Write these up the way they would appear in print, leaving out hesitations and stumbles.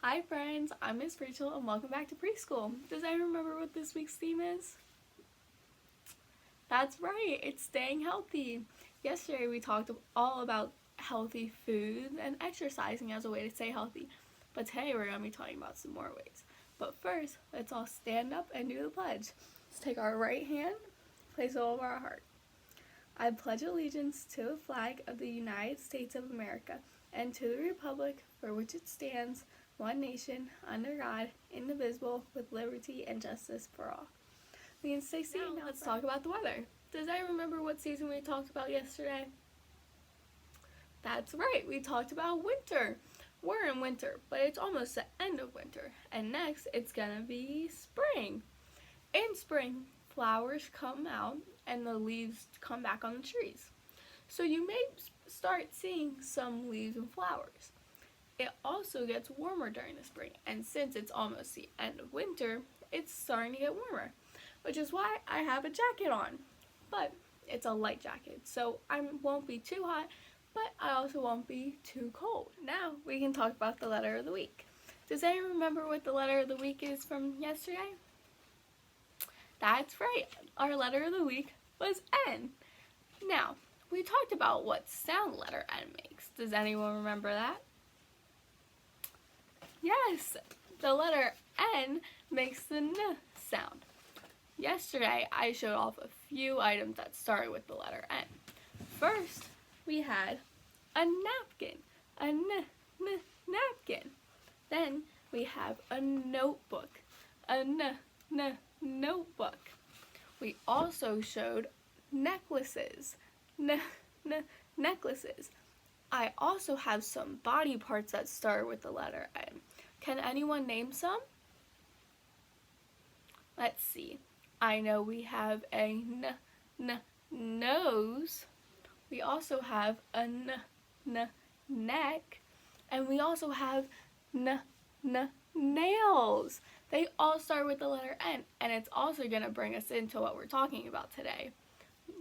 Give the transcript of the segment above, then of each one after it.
Hi friends, I'm Miss Rachel and welcome back to preschool. Does anyone remember what this week's theme is? That's right, it's staying healthy. Yesterday we talked all about healthy food and exercising as a way to stay healthy. But today we're going to be talking about some more ways. But first, let's all stand up and do the pledge. Let's take our right hand, place it over our heart. I pledge allegiance to the flag of the United States of America and to the republic for which it stands, one nation, under God, indivisible, with liberty and justice for all. We can stay seated now. Let's talk about the weather. Does anyone remember what season we talked about yesterday? That's right, we talked about winter. We're in winter, but it's almost the end of winter. And next, it's gonna be spring. In spring, flowers come out and the leaves come back on the trees. So you may start seeing some leaves and flowers. It also gets warmer during the spring, and since it's almost the end of winter, it's starting to get warmer, which is why I have a jacket on. But it's a light jacket, so I won't be too hot, but I also won't be too cold. Now we can talk about the letter of the week. Does anyone remember what the letter of the week is from yesterday? That's right, our letter of the week was N. Now, we talked about what sound letter N makes. Does anyone remember that? Yes, the letter N makes the N sound. Yesterday, I showed off a few items that started with the letter N. First, we had a napkin, napkin. Then we have a notebook, a notebook. We also showed necklaces, necklaces. I also have some body parts that start with the letter N. Can anyone name some? Let's see. I know we have a nose. We also have a neck. And we also have nails. They all start with the letter N. And it's also going to bring us into what we're talking about today.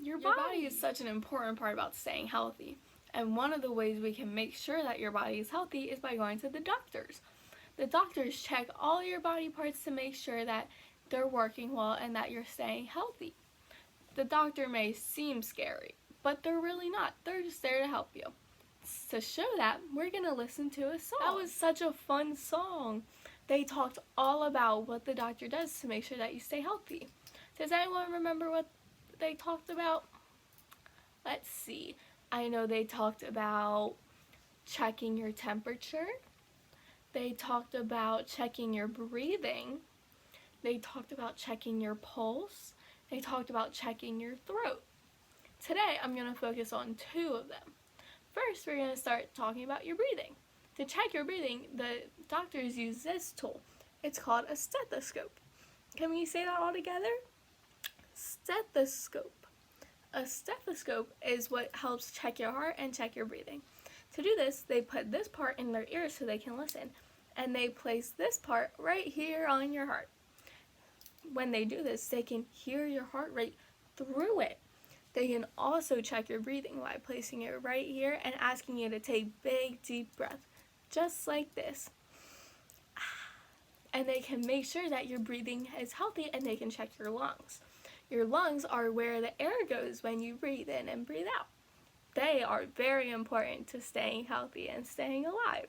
Your body is such an important part about staying healthy. And one of the ways we can make sure that your body is healthy is by going to the doctors. The doctors check all your body parts to make sure that they're working well and that you're staying healthy. The doctor may seem scary, but they're really not. They're just there to help you. To show that, we're going to listen to a song. That was such a fun song. They talked all about what the doctor does to make sure that you stay healthy. Does anyone remember what they talked about? Let's see. I know they talked about checking your temperature. They talked about checking your breathing. They talked about checking your pulse. They talked about checking your throat. Today, I'm going to focus on two of them. First, we're going to start talking about your breathing. To check your breathing, the doctors use this tool. It's called a stethoscope. Can we say that all together? Stethoscope. A stethoscope is what helps check your heart and check your breathing. To do this, they put this part in their ears so they can listen, and they place this part right here on your heart. When they do this, they can hear your heart rate through it. They can also check your breathing by placing it right here and asking you to take big, deep breaths, just like this. And they can make sure that your breathing is healthy, and they can check your lungs. Your lungs are where the air goes when you breathe in and breathe out. They are very important to staying healthy and staying alive.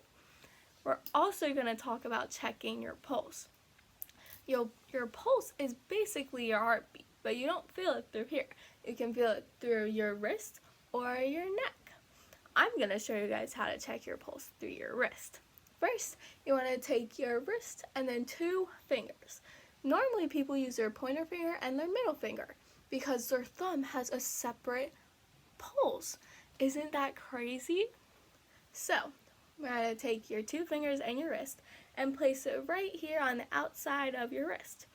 We're also going to talk about checking your pulse. Your pulse is basically your heartbeat, but you don't feel it through here. You can feel it through your wrist or your neck. I'm going to show you guys how to check your pulse through your wrist. First, you want to take your wrist and then two fingers. Normally people use their pointer finger and their middle finger because their thumb has a separate pulse. Isn't that crazy? So, we're going to take your two fingers and your wrist and place it right here on the outside of your wrist.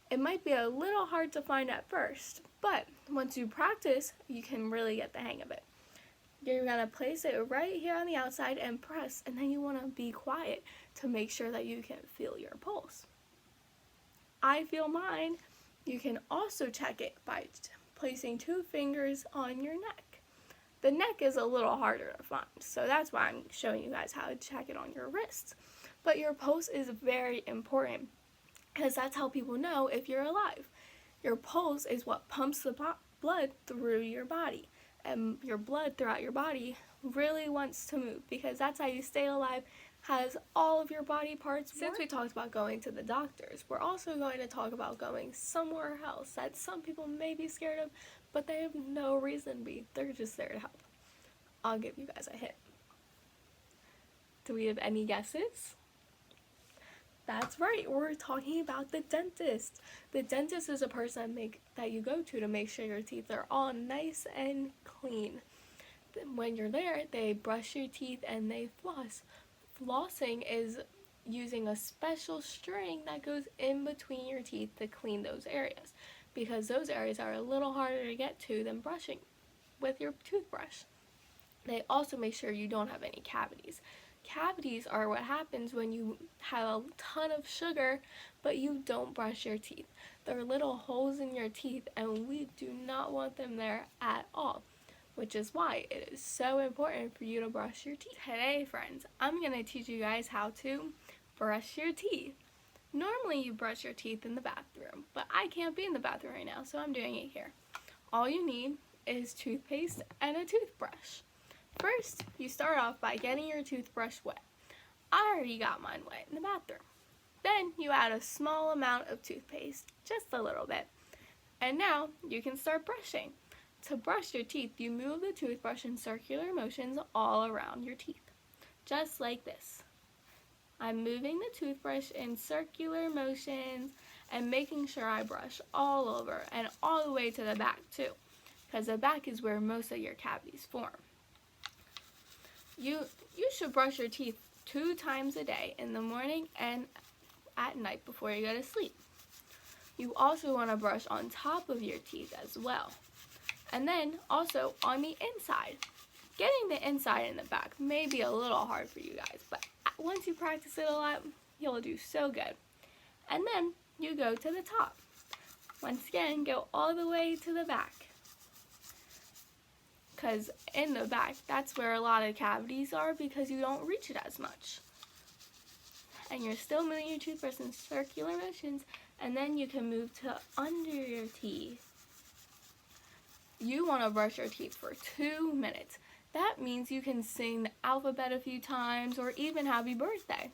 It might be a little hard to find at first, but once you practice, you can really get the hang of it. You're going to place it right here on the outside and press, and then you want to be quiet to make sure that you can feel your pulse. I feel mine. You can also check it by placing two fingers on your neck. The neck is a little harder to find, so that's why I'm showing you guys how to check it on your wrist. But your pulse is very important because that's how people know if you're alive. Your pulse is what pumps the blood through your body, and your blood throughout your body really wants to move because that's how you stay alive, has all of your body parts work. Since we talked about going to the doctors, we're also going to talk about going somewhere else that some people may be scared of, but they have no reason to be. They're just there to help. I'll give you guys a hint. Do we have any guesses? That's right, we're talking about the dentist. The dentist is a person that you go to make sure your teeth are all nice and clean. When you're there, they brush your teeth and they floss. Flossing is using a special string that goes in between your teeth to clean those areas, because those areas are a little harder to get to than brushing with your toothbrush. They also make sure you don't have any cavities. Cavities are what happens when you have a ton of sugar but you don't brush your teeth. They're little holes in your teeth and we do not want them there at all, which is why it is so important for you to brush your teeth. Today, friends, I'm going to teach you guys how to brush your teeth. Normally you brush your teeth in the bathroom, but I can't be in the bathroom right now, so I'm doing it here. All you need is toothpaste and a toothbrush. First, you start off by getting your toothbrush wet. I already got mine wet in the bathroom. Then you add a small amount of toothpaste, just a little bit. And now you can start brushing. To brush your teeth, you move the toothbrush in circular motions all around your teeth, just like this. I'm moving the toothbrush in circular motions and making sure I brush all over and all the way to the back too, because the back is where most of your cavities form. You should brush your teeth 2 times a day, in the morning and at night before you go to sleep. You also want to brush on top of your teeth as well. And then also on the inside. Getting the inside and the back may be a little hard for you guys, but once you practice it a lot, you'll do so good. And then you go to the top. Once again, go all the way to the back. Because in the back, that's where a lot of cavities are because you don't reach it as much. And you're still moving your toothbrush in circular motions, and then you can move to under your teeth. You want to brush your teeth for 2 minutes. That means you can sing the alphabet a few times or even happy birthday.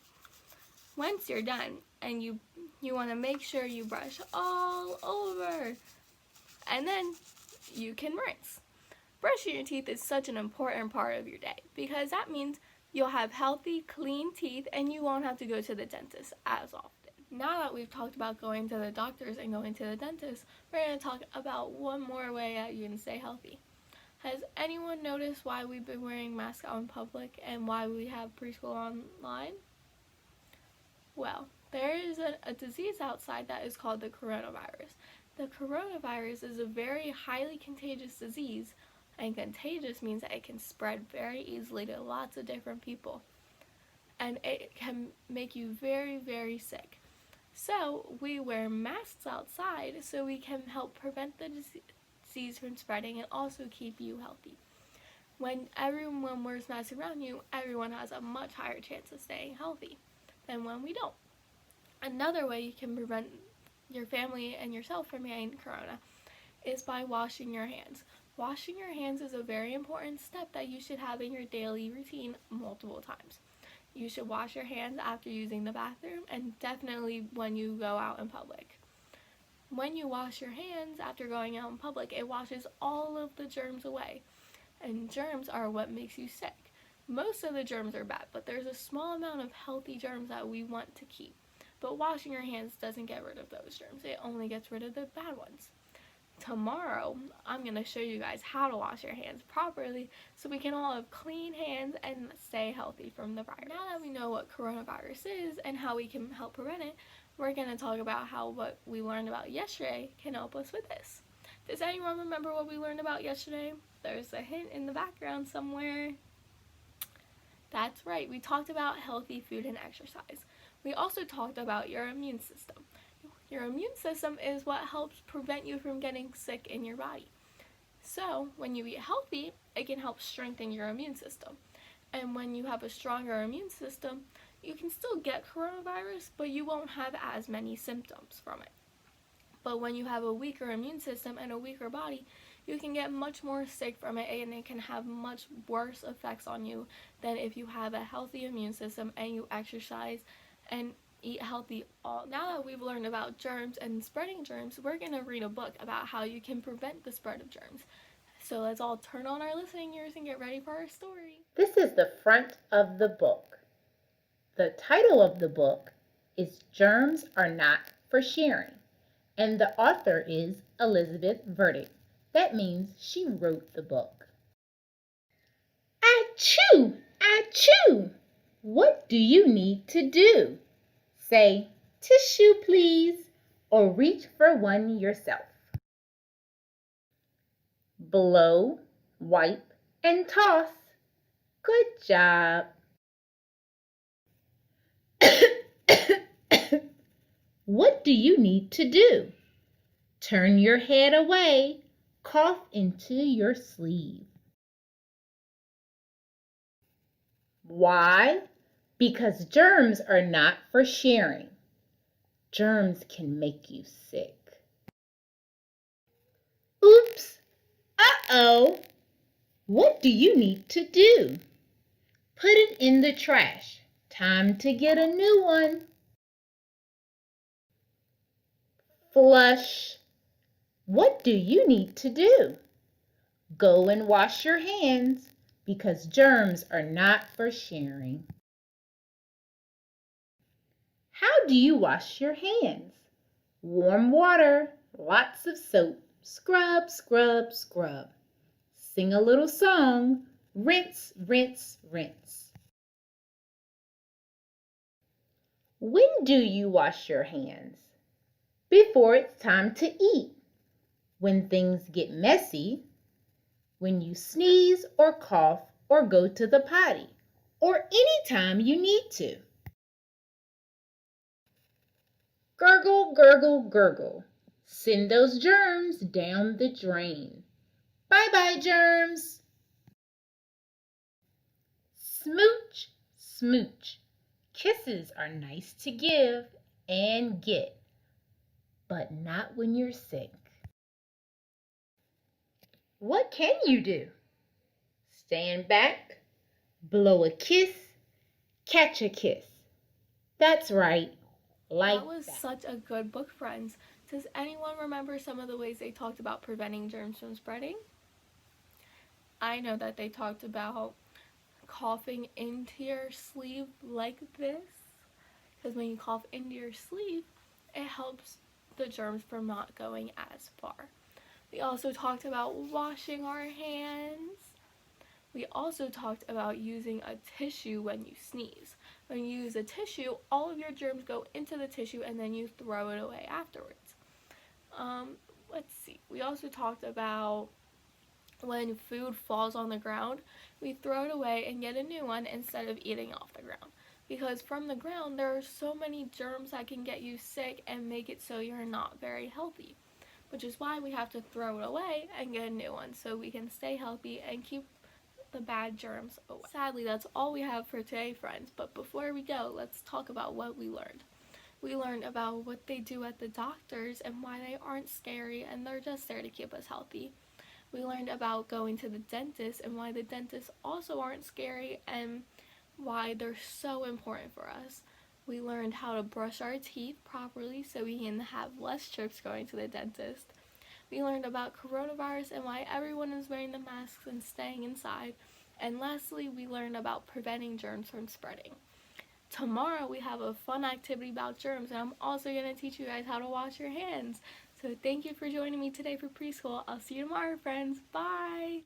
Once you're done, and you want to make sure you brush all over, and then you can rinse. Brushing your teeth is such an important part of your day because that means you'll have healthy, clean teeth and you won't have to go to the dentist as often. Now that we've talked about going to the doctors and going to the dentist, we're going to talk about one more way that you can stay healthy. Has anyone noticed why we've been wearing masks out in public and why we have preschool online? Well, there is a disease outside that is called the coronavirus. The coronavirus is a very highly contagious disease, and contagious means that it can spread very easily to lots of different people. And it can make you very, very sick. So we wear masks outside so we can help prevent the disease from spreading and also keep you healthy. When everyone wears masks around you, everyone has a much higher chance of staying healthy than when we don't. Another way you can prevent your family and yourself from getting corona is by washing your hands. Washing your hands is a very important step that you should have in your daily routine multiple times. You should wash your hands after using the bathroom and definitely when you go out in public. When you wash your hands after going out in public, it washes all of the germs away. And germs are what makes you sick. Most of the germs are bad, but there's a small amount of healthy germs that we want to keep. But washing your hands doesn't get rid of those germs. It only gets rid of the bad ones. Tomorrow, I'm going to show you guys how to wash your hands properly so we can all have clean hands and stay healthy from the virus. Now that we know what coronavirus is and how we can help prevent it, we're going to talk about how what we learned about yesterday can help us with this. Does anyone remember what we learned about yesterday? There's a hint in the background somewhere. That's right, we talked about healthy food and exercise. We also talked about your immune system. Your immune system is what helps prevent you from getting sick in your body. So, when you eat healthy, it can help strengthen your immune system. And when you have a stronger immune system, you can still get coronavirus, but you won't have as many symptoms from it. But when you have a weaker immune system and a weaker body, you can get much more sick from it, and it can have much worse effects on you than if you have a healthy immune system and you exercise and eat healthy. Now that we've learned about germs and spreading germs, we're going to read a book about how you can prevent the spread of germs. So let's all turn on our listening ears and get ready for our story. This is the front of the book. The title of the book is Germs Are Not for Sharing, and the author is Elizabeth Verdict. That means she wrote the book. Achoo! Achoo! What do you need to do? Say, tissue please, or reach for one yourself. Blow, wipe, and toss. Good job. What do you need to do? Turn your head away, cough into your sleeve. Why? Because germs are not for sharing. Germs can make you sick. Oops! Uh-oh! What do you need to do? Put it in the trash. Time to get a new one. Flush. What do you need to do? Go and wash your hands because germs are not for sharing. How do you wash your hands? Warm water, lots of soap. Scrub, scrub, scrub. Sing a little song. Rinse, rinse, rinse. When do you wash your hands? Before it's time to eat. When things get messy. When you sneeze or cough or go to the potty. Or anytime you need to. Gurgle, gurgle, gurgle. Send those germs down the drain. Bye-bye, germs. Smooch, smooch. Kisses are nice to give and get, but not when you're sick. What can you do? Stand back, blow a kiss, catch a kiss. That's right. That was such a good book, friends. Does anyone remember some of the ways they talked about preventing germs from spreading? I know that they talked about coughing into your sleeve like this, because when you cough into your sleeve, it helps the germs from not going as far. We also talked about washing our hands. We also talked about using a tissue when you sneeze. When you use a tissue, all of your germs go into the tissue and then you throw it away afterwards. Let's see. We also talked about when food falls on the ground, we throw it away and get a new one instead of eating off the ground. Because from the ground, there are so many germs that can get you sick and make it so you're not very healthy. Which is why we have to throw it away and get a new one so we can stay healthy and keep the bad germs away. Sadly, that's all we have for today, friends. But before we go, let's talk about what we learned. We learned about what they do at the doctors and why they aren't scary and they're just there to keep us healthy. We learned about going to the dentist and why the dentists also aren't scary and why they're so important for us. We learned how to brush our teeth properly so we can have less trips going to the dentist. We learned about coronavirus and why everyone is wearing the masks and staying inside. And lastly, we learned about preventing germs from spreading. Tomorrow we have a fun activity about germs, and I'm also going to teach you guys how to wash your hands. So thank you for joining me today for preschool. I'll see you tomorrow, friends. Bye!